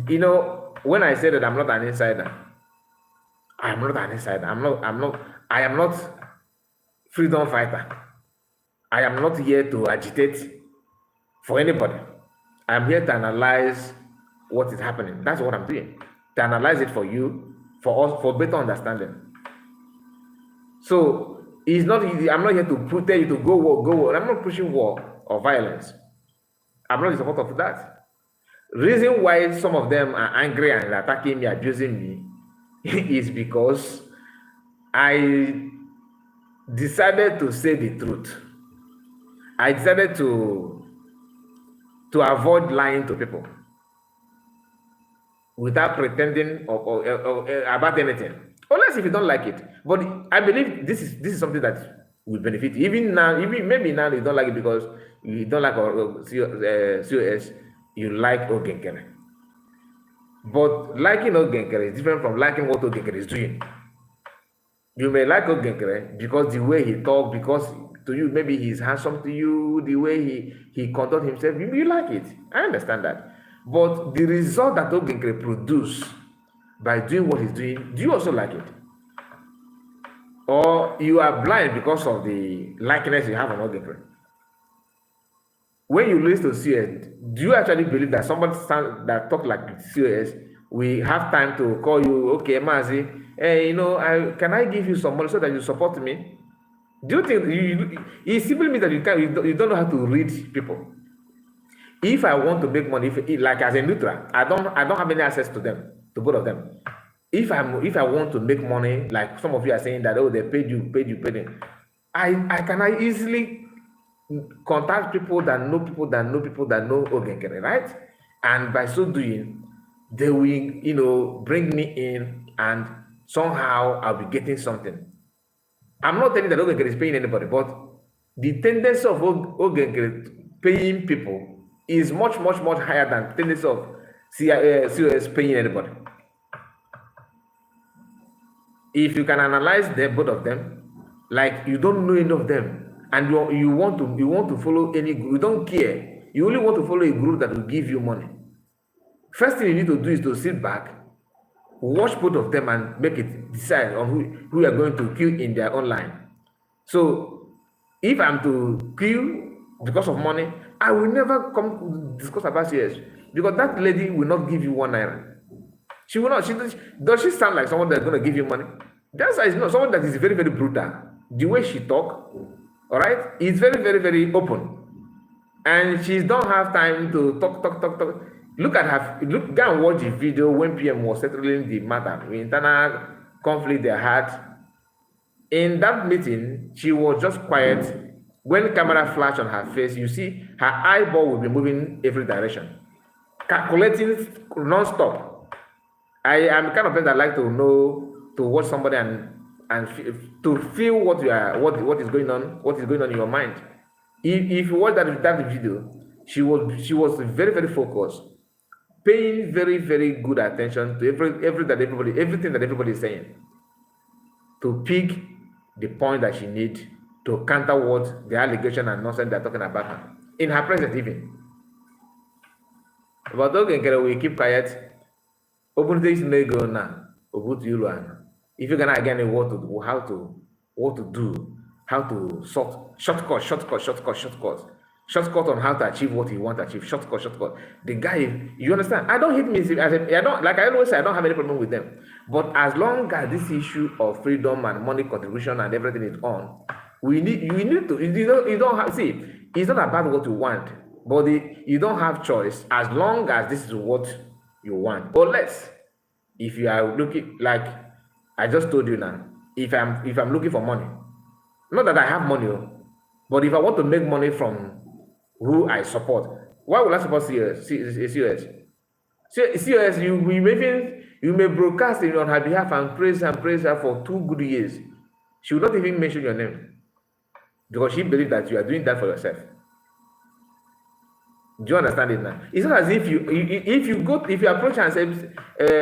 You know, when I say that I'm not an insider, I am not an insider. I am not freedom fighter. I am not here to agitate for anybody. I'm here to analyze what is happening. That's what I'm doing. To analyze it for you, for us, for better understanding. So it's not easy. I'm not here to tell you to go war, go war. I'm not pushing war or violence. I'm not in support of that. Reason why some of them are angry and attacking me, abusing me, is because I decided to say the truth. I decided to avoid lying to people without pretending or about anything, unless if you don't like it. But I believe this is something that will benefit you. Even now, maybe now you don't like it because you don't like COS. You like Ogenkere. But liking Ogenkere is different from liking what Ogenkere is doing. You may like Ogenkere because the way he talks, because to you, maybe he's handsome to you, the way he conducts himself, you like it. I understand that. But the result that Ogenkere produces by doing what he's doing, do you also like it? Or you are blind because of the likeness you have on Ogenkere? When you listen to COS, do you actually believe that somebody that talk like COS, we have time to call you, okay, Mazi, hey, can I give you some money so that you support me? Do you think it simply means that you don't know how to read people? If I want to make money, like as a neutral, I don't have any access to them, to both of them. If I want to make money, like some of you are saying that, oh, they paid you, I can easily contact people that know Ogenkere, right? And by so doing, they will, bring me in, and somehow I'll be getting something. I'm not telling that Ogenkere is paying anybody, but the tendency of Ogenkere paying people is much higher than the tendency of COS paying anybody. If you can analyze both of them, like you don't know any of them, and you want to follow any group, you don't care. You only want to follow a group that will give you money. First thing you need to do is to sit back, watch both of them, and make it decide on who you are going to kill in their own line. So if I'm to kill because of money, I will never come to discuss about CS, because that lady will not give you 1 naira. She will not. Does she sound like someone that's going to give you money? That's not someone that is very, very brutal. The way she talk, all right, it's very, very, very open, and she don't have time to talk. Look at her. Go and watch the video when PM was settling the matter, the internal conflict they had. In that meeting, she was just quiet. When camera flash on her face, you see her eyeball will be moving every direction, calculating non-stop. I am the kind of person that like to watch somebody and to feel what is going on in your mind. If you watch that video, she was very, very focused, paying very, very good attention to everything that everybody is saying, to pick the point that she needs to counter what the allegation and nonsense they're talking about her in her presence even. But Ogenkere, we keep quiet. Open things may go now. If you're gonna again how to do, how to shortcut on how to achieve what you want to achieve. Shortcut. The guy, you understand? I don't hate me. I don't, like I always say, I don't have any problem with them. But as long as this issue of freedom and money contribution and everything is on, you need to. You don't have, see. It's not about what you want, But you don't have choice as long as this is what you want, or less. If you are looking, like I just told you now, if I'm looking for money, not that I have money, but if I want to make money from who I support, why would I support COS? COS, you may broadcast on her behalf and praise her for 2 good years. She will not even mention your name because she believes that you are doing that for yourself. Do you understand it now? It's not as if if you approach her and say,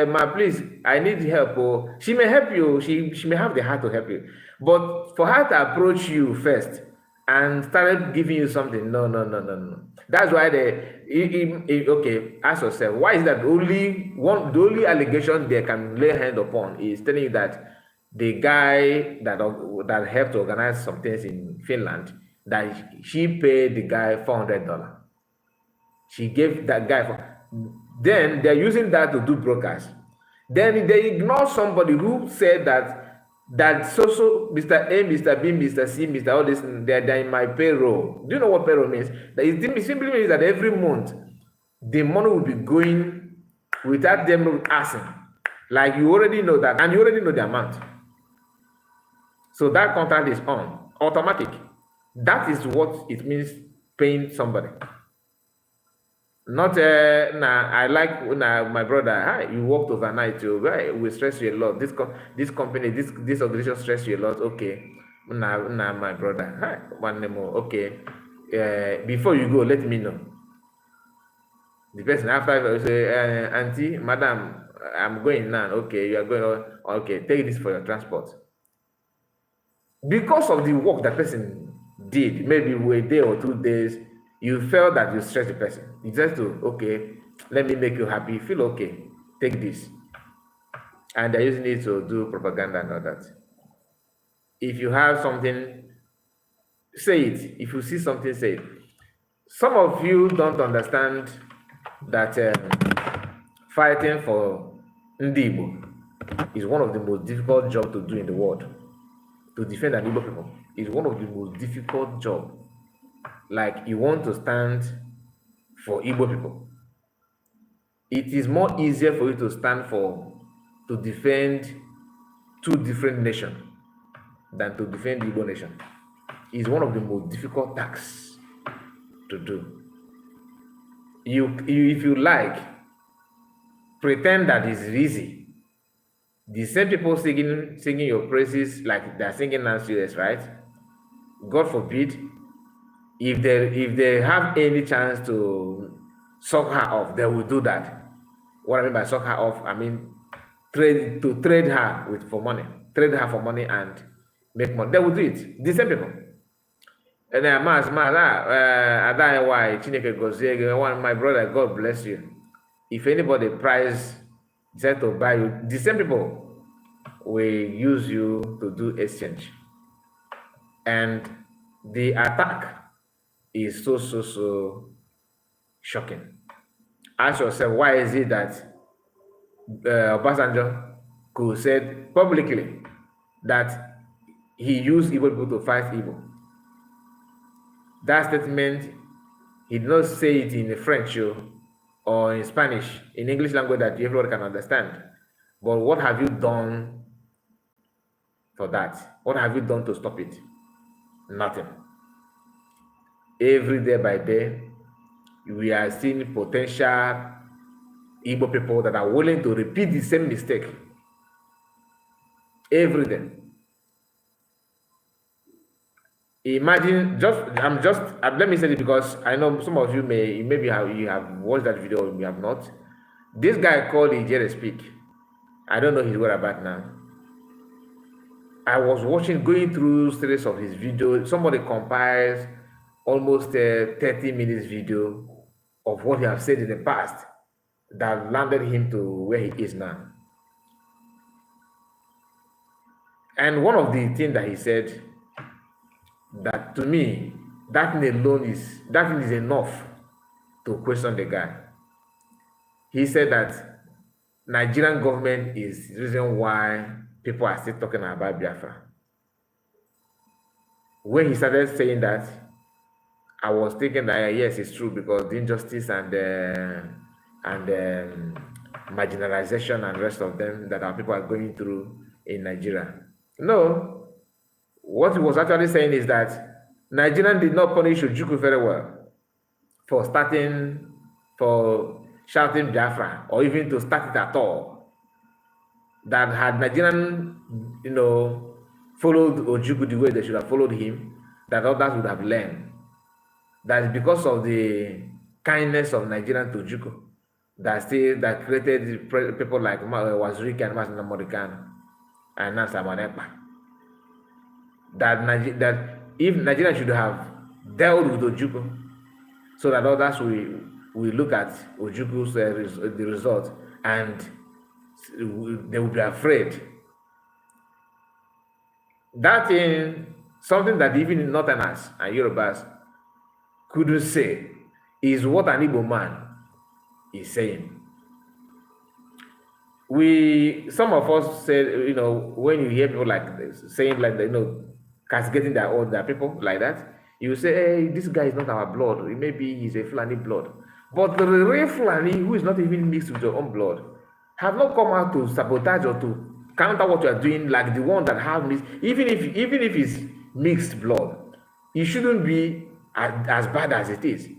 "Ma, please, I need help," or she may help you. She may have the heart to help you, but for her to approach you first and started giving you something, no. That's why okay, ask yourself, why is that the only allegation they can lay hand upon is telling you that the guy that helped to organize some things in Finland, that she paid the guy $400. She gave that guy then they're using that to do broadcast. Then they ignore somebody who said that so Mr. A, Mr. B, Mr. C, Mr. all this, they're in my payroll. Do you know what payroll means? It simply means that every month the money will be going without them asking. Like you already know that, and you already know the amount. So that contract is on automatic. That is what it means, paying somebody. Not I like my brother. Hi, you worked overnight. We stress you a lot. This company, this organization stress you a lot. Okay, my brother. Hi, one more. Okay, before you go, let me know. The person after say, Auntie, Madam, I'm going now. Okay, you are going. Okay, take this for your transport. Because of the work that person did, maybe a day or 2 days, you felt that you stressed the person. You just to, okay, let me make you happy. You feel okay, take this. And they're using it to do propaganda and all that. If you have something, say it. If you see something, say it. Some of you don't understand that fighting for Ndi Igbo is one of the most difficult jobs to do in the world. To defend an Igbo people is one of the most difficult jobs. Like you want to stand for Igbo people. It is more easier for you to stand to defend 2 different nations than to defend the Igbo nation. It's one of the most difficult tasks to do. If you like, pretend that it's easy. The same people singing your praises like they're singing COS, right? God forbid, if they have any chance to suck her off, they will do that. What I mean by suck her off, I mean trade her for money and make money. They will do it. The same people. And then why Chineke Ngozi, my brother, God bless you. If anybody price set to buy you, the same people will use you to do exchange. And the attack is so shocking. Ask yourself, why is it that Obasanjo could said publicly that he used Igbo people to fight Igbo? That statement, he did not say it in French or in Spanish, in English language that everyone can understand. But what have you done for that? What have you done to stop it? Nothing. Every day by day, we are seeing potential Igbo people that are willing to repeat the same mistake every day. Imagine, let me say it because I know some of you maybe you have watched that video or you have not. This guy called Ijere Speak. I don't know his whereabouts now. I was going through series of his videos. Somebody compiles almost a 30 minutes video of what he has said in the past that landed him to where he is now. And one of the things that he said, that to me, that is enough to question the guy. He said that Nigerian government is the reason why people are still talking about Biafra. When he started saying that, I was thinking that yes, it's true because the injustice and marginalization and rest of them that our people are going through in Nigeria. No, what he was actually saying is that Nigerian did not punish Ojukwu very well for shouting Biafra or even to start it at all. That had Nigerian, followed Ojukwu the way they should have followed him, that others would have learned. That is because of the kindness of Nigerian to Ojukwu that created people like Wazirika and Mas Namorikan and Nasamanekpa. That if Nigeria should have dealt with Ojukwu, so that others will look at Ojukwu's the result and they will be afraid. That is something that even Northerners and Yorubas couldn't say is what an Igbo man is saying. Some of us say, when you hear people like this, saying like, castigating their people like that, you say, hey, this guy is not our blood. Maybe he's a Fulani blood. But the real Fulani, who is not even mixed with your own blood, have not come out to sabotage or to counter what you are doing, like the one that have mixed. Even if it's mixed blood, it shouldn't be as bad as it is.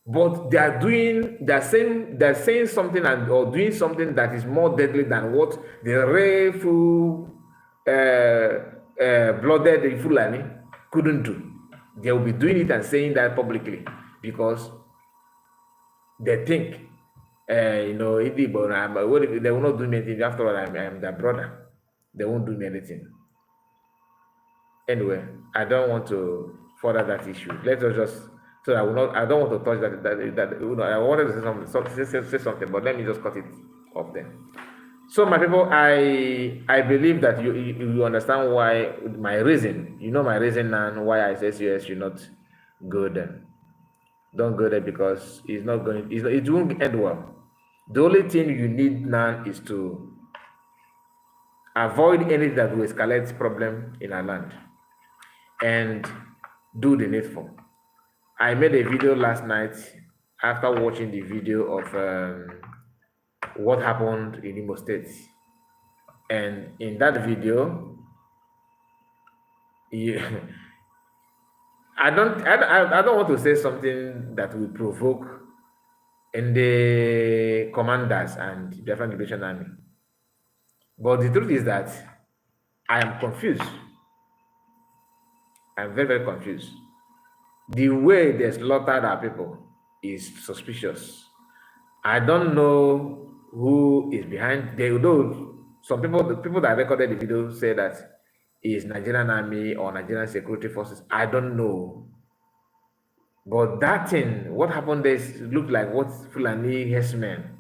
But they're saying something or doing something that is more deadly than what the real blooded Fulani couldn't do. They will be doing it and saying that publicly because they think, they will not do me anything. After all, I'm their brother. They won't do me anything. Anyway, I don't want to further that issue. Let us just. So I don't want to touch that. I wanted to say something, but let me just cut it off there. So my people, I believe that you understand why my reason. You know my reason and why I say COS should not go there. Don't go there because it won't end well. The only thing you need now is to avoid anything that will escalate problem in our land and do the needful. I made a video last night after watching the video of what happened in Imo State. And in that video, I don't want to say something that will provoke in the commanders and the Biafran Liberation Army. But the truth is that I am confused. I'm very, very confused. The way they slaughtered our people is suspicious. I don't know who is behind. Some people, the people that recorded the video, say that it's Nigerian Army or Nigerian Security Forces. I don't know. But that thing, what happened there, looked like what Fulani herdsmen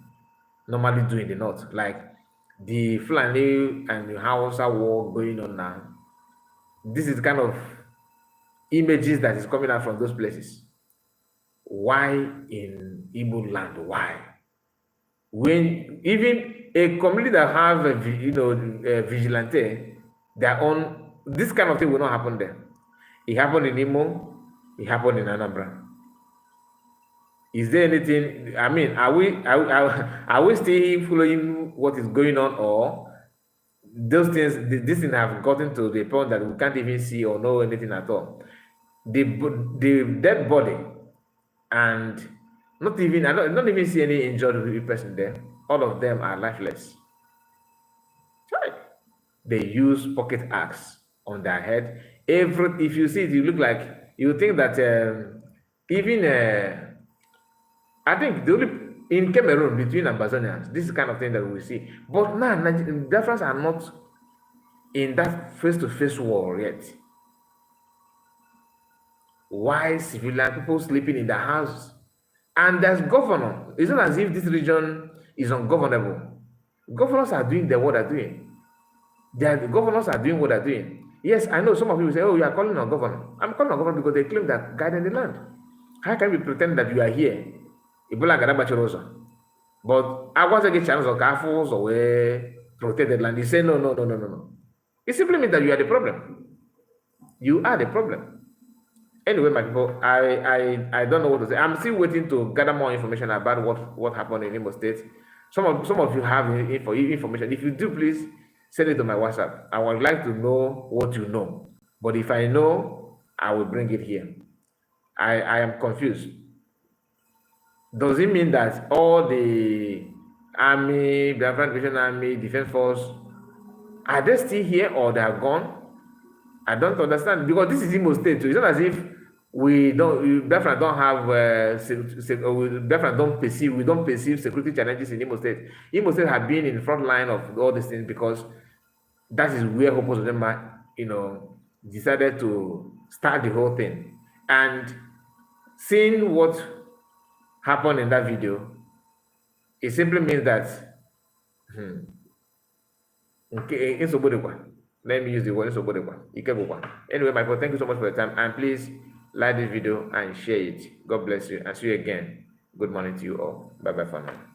normally do in the north. Like the Fulani and the Hausa war going on now. This is kind of images that is coming out from those places. Why in Igbo land? Why? When even a community that have a vigilante, their own, this kind of thing will not happen there. It happened in Imo, it happened in Anambra. Is there anything? I mean, are we still following what is going on, or those things? This thing have gotten to the point that we can't even see or know anything at all. The dead body, and I don't even see any injured person there. All of them are lifeless. Right. They use pocket axe on their head. If you see it, you look like you think that I think in Cameroon between Amazonians, this is the kind of thing that we see. But now, Biafrans are not in that face-to-face war yet. Why civilian people sleeping in the house? And there's governor. It's not as if this region is ungovernable. Governors are doing what they're doing. The governors are doing what they're doing. Yes, I know some of you say, oh, you are calling on governor. I'm calling on governor because they claim that guiding the land. How can we pretend that you are here? But I want to get channels of careful or protect the land. You say, no. It simply means that you are the problem. You are the problem. Anyway, my people, I don't know what to say. I'm still waiting to gather more information about what happened in Imo State. Some of you have information. If you do, please send it to my WhatsApp. I would like to know what you know. But if I know, I will bring it here. I am confused. Does it mean that all the army, Biafran Division Army, Defense Force, are they still here or they are gone? I don't understand, because this is Imo State. So it's not as if we Biafran don't have we don't perceive security challenges in Imo State. Imo State have been in the front line of all these things because that is where Hope Uzodinma, decided to start the whole thing. And seeing what happened in that video, it simply means that let me use the word anyway, my friend, thank you so much for your time, and please like this video and share it. God bless you, and see you again. Good morning to you all. Bye bye for now.